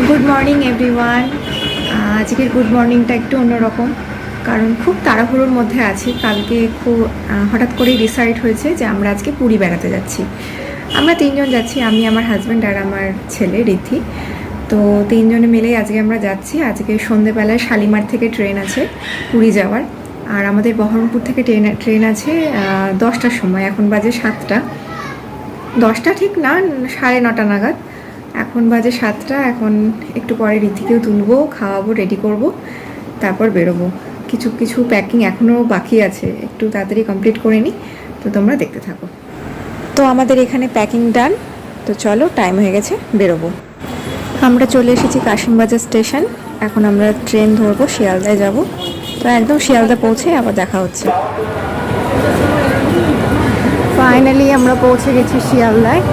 Good morning everyone. আজকের good মর্নিংটা একটু অন্যরকম, কারণ খুব তাড়াহুড়োর মধ্যে আছি। কালকে খুব হঠাৎ করেই ডিসাইড হয়েছে যে আমরা আজকে পুরী বেড়াতে যাচ্ছি। আমরা তিনজন যাচ্ছি, আমি, আমার হাজব্যান্ড আর আমার ছেলে রিদ্ধি। তো তিনজনে মিলেই আজকে আমরা যাচ্ছি। আজকে সন্ধেবেলায় শালিমার থেকে ট্রেন আছে পুরী যাওয়ার, আর আমাদের বহরমপুর থেকে ট্রেন আছে 10টার সময়। এখন বাজে 7টা, 10টা ঠিক না, 9:30 নাগাদ। এখন বাজে 7টা। এখন একটু পরে ঋদ্ধিকেও তুলবো, খাওয়াবো, রেডি করব, তারপর বেরোবো। কিছু কিছু প্যাকিং এখনও বাকি আছে, একটু তাড়াতাড়ি কমপ্লিট করে নিই। তো তোমরা দেখতে থাকো। তো আমাদের এখানে প্যাকিং ডান। তো চলো, টাইম হয়ে গেছে, বেরোবো। আমরা চলে এসেছি কাশিমবাজার স্টেশন। এখন আমরা ট্রেন ধরবো, শিয়ালদায় যাব। তো একদম শিয়ালদা পৌঁছে আবার দেখা হচ্ছে। ফাইনালি আমরা পৌঁছে গেছি শিয়ালদায়।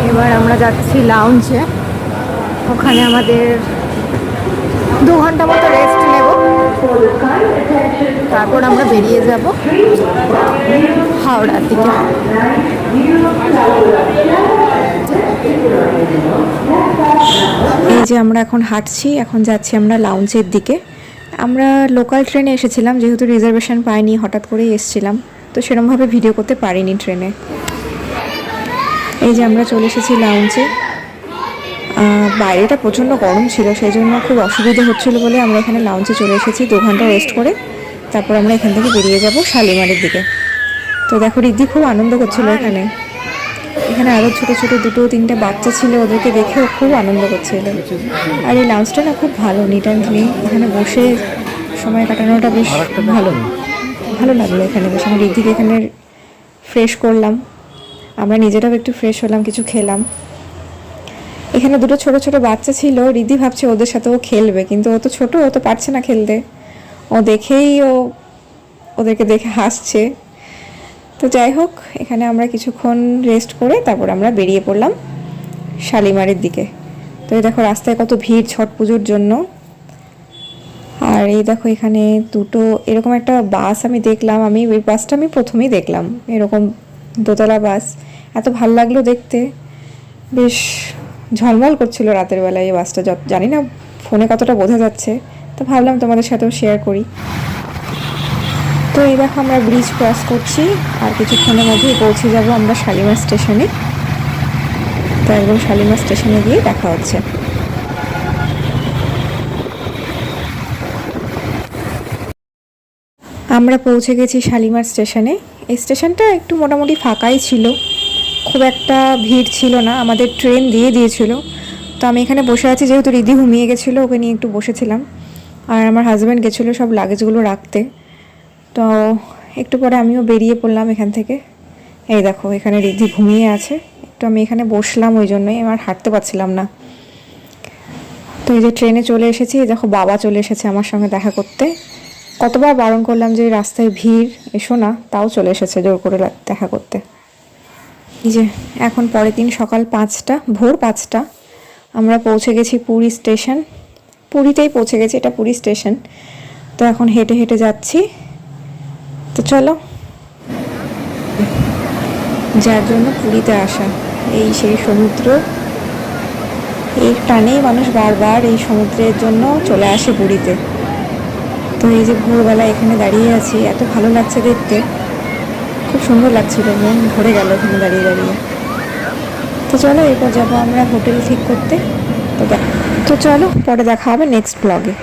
এবার আমরা যাচ্ছি লাউঞ্জে। ওখানে আমাদের 2 ঘন্টা মতো রেস্ট নেব, তারপর আমরা বেরিয়ে যাব হাওড়ার দিকে। এই যে আমরা এখন হাঁটছি, এখন যাচ্ছি আমরা লাউঞ্জের দিকে। আমরা লোকাল ট্রেনে এসেছিলাম, যেহেতু রিজার্ভেশন পাইনি, হঠাৎ করেই এসেছিলাম, তো সেরকমভাবে ভিডিও করতে পারিনি ট্রেনে। এই যে আমরা চলে এসেছি লাউঞ্জে। বাইরেটা প্রচণ্ড গরম ছিল, সেই জন্য খুব অসুবিধা হচ্ছিল বলে আমরা এখানে লাউঞ্জে চলে এসেছি। 2 ঘন্টা রেস্ট করে তারপর আমরা এখান থেকে বেরিয়ে যাব শালিমারের দিকে। তো দেখো, রিদ্ধি খুব আনন্দ করছিল এখানে। এখানে আরও ছোটো ছোটো 2-3টে বাচ্চা ছিল, ওদেরকে দেখেও খুব আনন্দ করছিল। আর এই লাউঞ্জটা না খুব ভালো, নিট অ্যান্ড ক্লিন। এখানে বসে সময় কাটানোটা বেশ ভালো ভালো লাগলো এখানে বসে। আমি রিদ্ধিকে এখানে ফ্রেশ করলাম, আমরা নিজেরাও একটু ফ্রেশ হলাম, কিছু খেলাম। এখানে 2টো ছোটো ছোটো বাচ্চা ছিল। রিদ্ধি ভাবছে ওদের সাথে ও খেলবে, কিন্তু ও তো ছোটো, ও তো পারছে না খেলতে। ও দেখেই ওদেরকে দেখে হাসছে। তো যাই হোক, এখানে আমরা কিছুক্ষণ রেস্ট করে তারপর আমরা বেরিয়ে পড়লাম শালিমারের দিকে। তো এই দেখো, রাস্তায় কত ভিড় ছট পুজোর জন্য। আর এই দেখো, এখানে 2টো এরকম একটা বাস আমি দেখলাম। ওই বাসটা আমি প্রথমেই দেখলাম, এরকম দোতলা বাস। এত ভালো লাগলো দেখতে, বেশ ঝলমল করছিল রাতের বেলায় এই বাসটা। জানি না ফোনে কতটা বোঝা যাচ্ছে, তো ভাবলাম তোমাদের সাথেও শেয়ার করি। তো এই দেখো, আমরা ব্রিজ ক্রস করছি, আর কিছুক্ষণের মধ্যেই পৌঁছে যাব আমরা শালিমার স্টেশনে। তো একদম শালিমার স্টেশনে গিয়ে দেখা হচ্ছে। আমরা পৌঁছে গেছি শালিমার স্টেশনে। এই স্টেশনটা একটু মোটামুটি ফাঁকাই ছিল, খুব একটা ভিড় ছিল না। আমাদের ট্রেন দিয়েছিল। তো আমি এখানে বসে আছি, যেহেতু রিদ্ধি ঘুমিয়ে গেছিলো, ওকে নিয়ে একটু বসেছিলাম। আর আমার হাজব্যান্ড গেছিলো সব লাগেজগুলো রাখতে। তো একটু পরে আমিও বেরিয়ে পড়লাম এখান থেকে। এই দেখো, এখানে রিদ্ধি ঘুমিয়ে আছে। একটু আমি এখানে বসলাম, ওই জন্যই আমার হাঁটতে পারছিলাম না। তো এই যে ট্রেনে চলে এসেছি। দেখো, বাবা চলে এসেছে আমার সঙ্গে দেখা করতে। কতবার বারণ করলাম যে রাস্তায় ভিড়, এসো না, তাও চলে এসেছে জোর করে দেখা করতে। এই যে এখন পরের দিন সকাল 5টা, ভোর 5টা, আমরা পৌঁছে গেছি পুরী স্টেশন। পুরীতেই পৌঁছে গেছি, এটা পুরী স্টেশন। তো এখন হেঁটে হেঁটে যাচ্ছি। তো চলো, যার জন্য পুরীতে আসা, এই সেই সমুদ্র, এই টানেই মানুষ বারবার এই সমুদ্রের জন্য চলে আসে পুরীতে। তো এই যে ভোরবেলা এখানে দাঁড়িয়ে আছি, এত ভালো লাগছে দেখতে, খুব সুন্দর লাগছিল, মন ভরে গেল এখানে দাঁড়িয়ে দাঁড়িয়ে। তো চলো, এরপর যাবো আমরা হোটেল ঠিক করতে। তো চলো, পরে দেখা হবে নেক্সট ব্লগে।